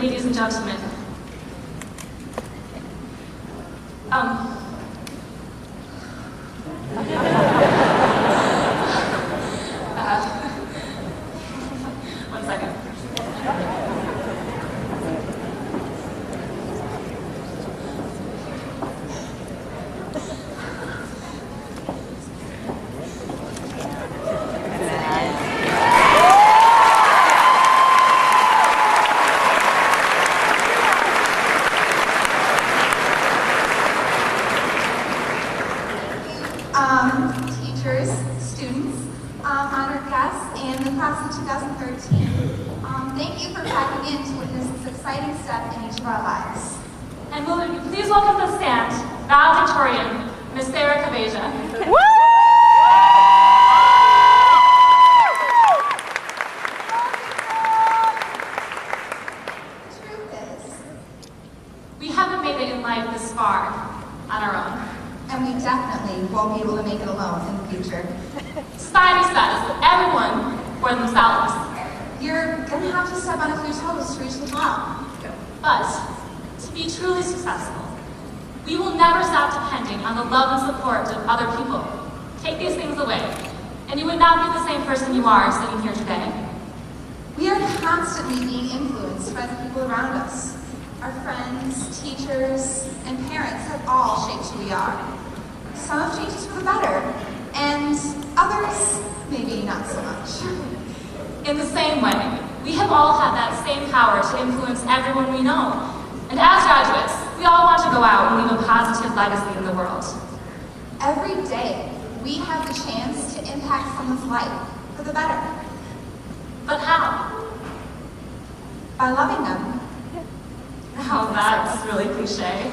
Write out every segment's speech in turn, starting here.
ladies and gentlemen. One second. Teachers, students, honored guests, and the class of 2013. Thank you for packing in to witness this exciting step in each of our lives. And will you please welcome to the stand, valedictorian, Miss Sarah Kavasia. The truth is, We haven't made it in life this far on our own. and we definitely won't be able to make it alone in the future. Society says that everyone for themselves. You're gonna have to step on a few toes to reach the top. But to be truly successful, we will never stop depending on the love and support of other people. Take these things away, and you would not be the same person you are sitting here today. We are constantly being influenced by the people around us. Our friends, teachers, and parents have all shaped who we are. Some have changed us for the better, and others, maybe not so much. In the same way, we have all had that same power to influence everyone we know. And as graduates, we all want to go out and leave a positive legacy in the world. Every day, we have the chance to impact someone's life for the better But how? by loving them. Oh, that's really cliche.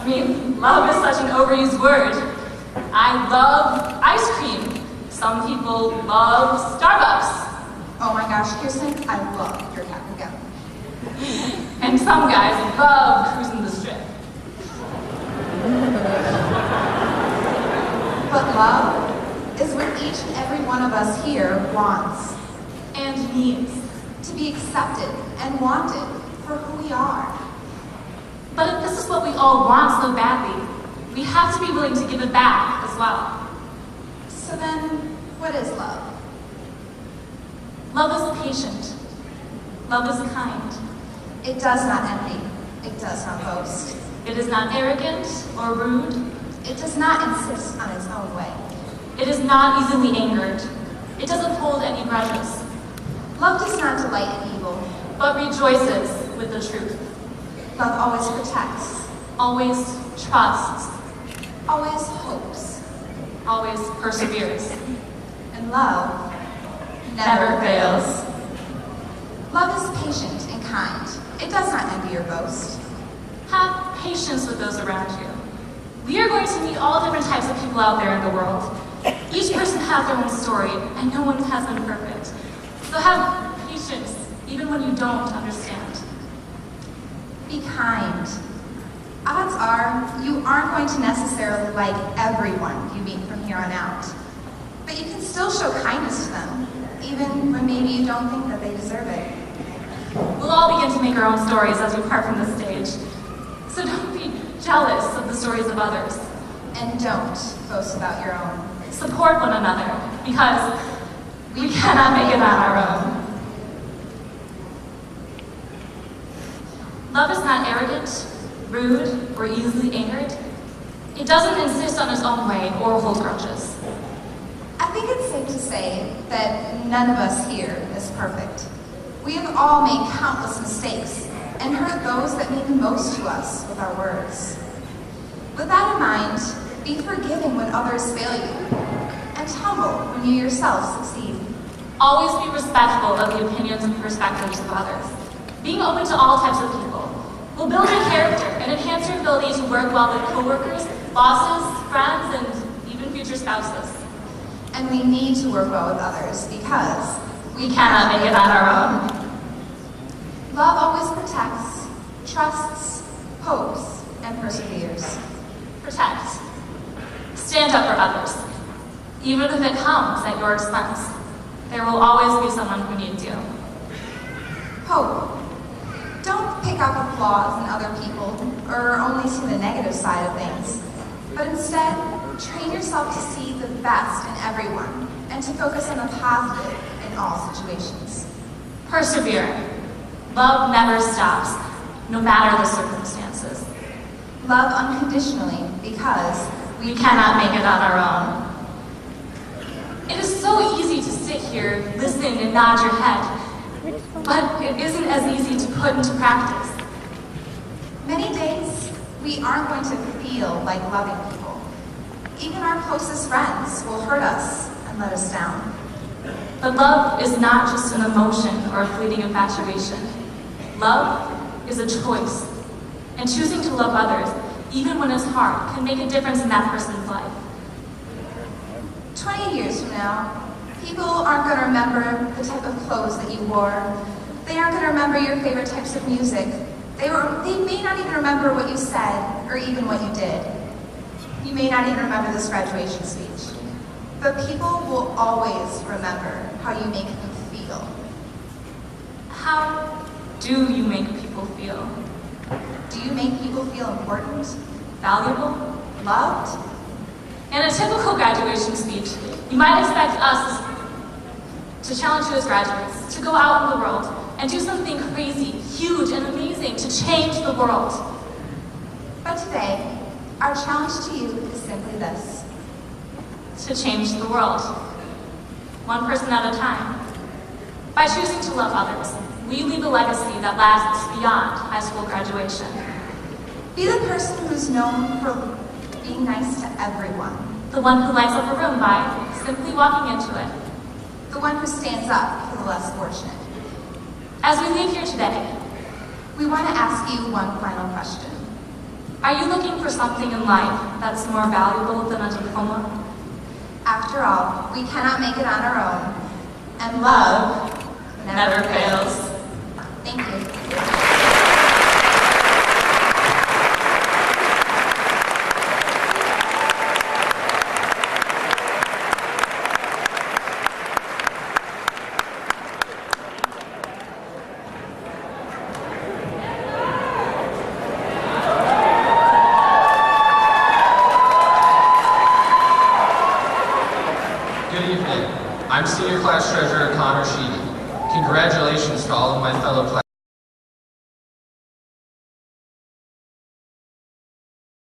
I mean, love is such an overused word. I love ice cream. Some people love Starbucks. Oh my gosh, Kirsten, I love your cap and gown. And some guys love cruising the strip. But love is what each and every one of us here wants. And needs. To be accepted and wanted for who we are. But if this is what we all want so badly, we have to be willing to give it back as well. So then, what is love? Love is patient. Love is kind. It does not envy. It does not boast. It is not arrogant or rude. It does not insist on its own way. It is not easily angered. It doesn't hold any grudges, Love does not delight in evil. but rejoices with the truth. Love always protects, Always trusts, always hopes, always perseveres. and love never fails. Love is patient and kind. It does not envy or boast. Have patience with those around you. We are going to meet all different types of people out there in the world. Each person has their own story, and no one has been perfect. So have patience, even when you don't understand. Be kind. Odds are you aren't going to necessarily like everyone you meet from here on out. But you can still show kindness to them, even when maybe you don't think that they deserve it. We'll all begin to make our own stories as we part from this stage. So don't be jealous of the stories of others. And don't boast about your own. Support one another, because we cannot make it on our own. Love is not arrogant, rude, or easily angered. It doesn't insist on its own way or hold grudges. I think it's safe to say that none of us here is perfect. We have all made countless mistakes and hurt those that mean most to us with our words. With that in mind, be forgiving when others fail you, and humble when you yourself succeed. Always be respectful of the opinions and perspectives of others. Being open to all types of people will build your character and enhance your ability to work well with coworkers, bosses, friends, and even future spouses. And we need to work well with others because We cannot make it on our own. love always protects, trusts, hopes, and perseveres. Protect. Stand up for others. Even if it comes at your expense, there will always be someone who needs you. Hope. Don't out the flaws in other people or only see the negative side of things, but instead, train yourself to see the best in everyone and to focus on the positive in all situations. Persevere. Love never stops, no matter the circumstances. Love unconditionally because We cannot make it on our own. It is so easy to sit here, listen, and nod your head, but it isn't as easy to put into practice. many days we aren't going to feel like loving people. Even our closest friends will hurt us and let us down. But love is not just an emotion or a fleeting infatuation. Love is a choice, and choosing to love others, even when it's hard, can make a difference in that person's life. 20 years from now, people aren't going to remember the type of clothes that you wore. They aren't going to remember your favorite types of music. They may not even remember what you said or even what you did. You may not even remember this graduation speech. But people will always remember how you make them feel. How do you make people feel? Do you make people feel important, Valuable? loved? In a typical graduation speech, you might expect us to challenge you as graduates to go out in the world and do something crazy, huge, and amazing to change the world. But today, our challenge to you is simply this. To change the world, one person at a time. By choosing to love others, we leave a legacy that lasts beyond high school graduation. Be the person who's known for being nice to everyone. The one who lights up a room by simply walking into it. The one who stands up for the less fortunate. As we leave here today, We want to ask you one final question. are you looking for something in life that's more valuable than a diploma? After all, we cannot make it on our own, and love Never fails. Thank you. Good evening. I'm Senior Class Treasurer Connor Sheedy. Congratulations to all of my fellow class.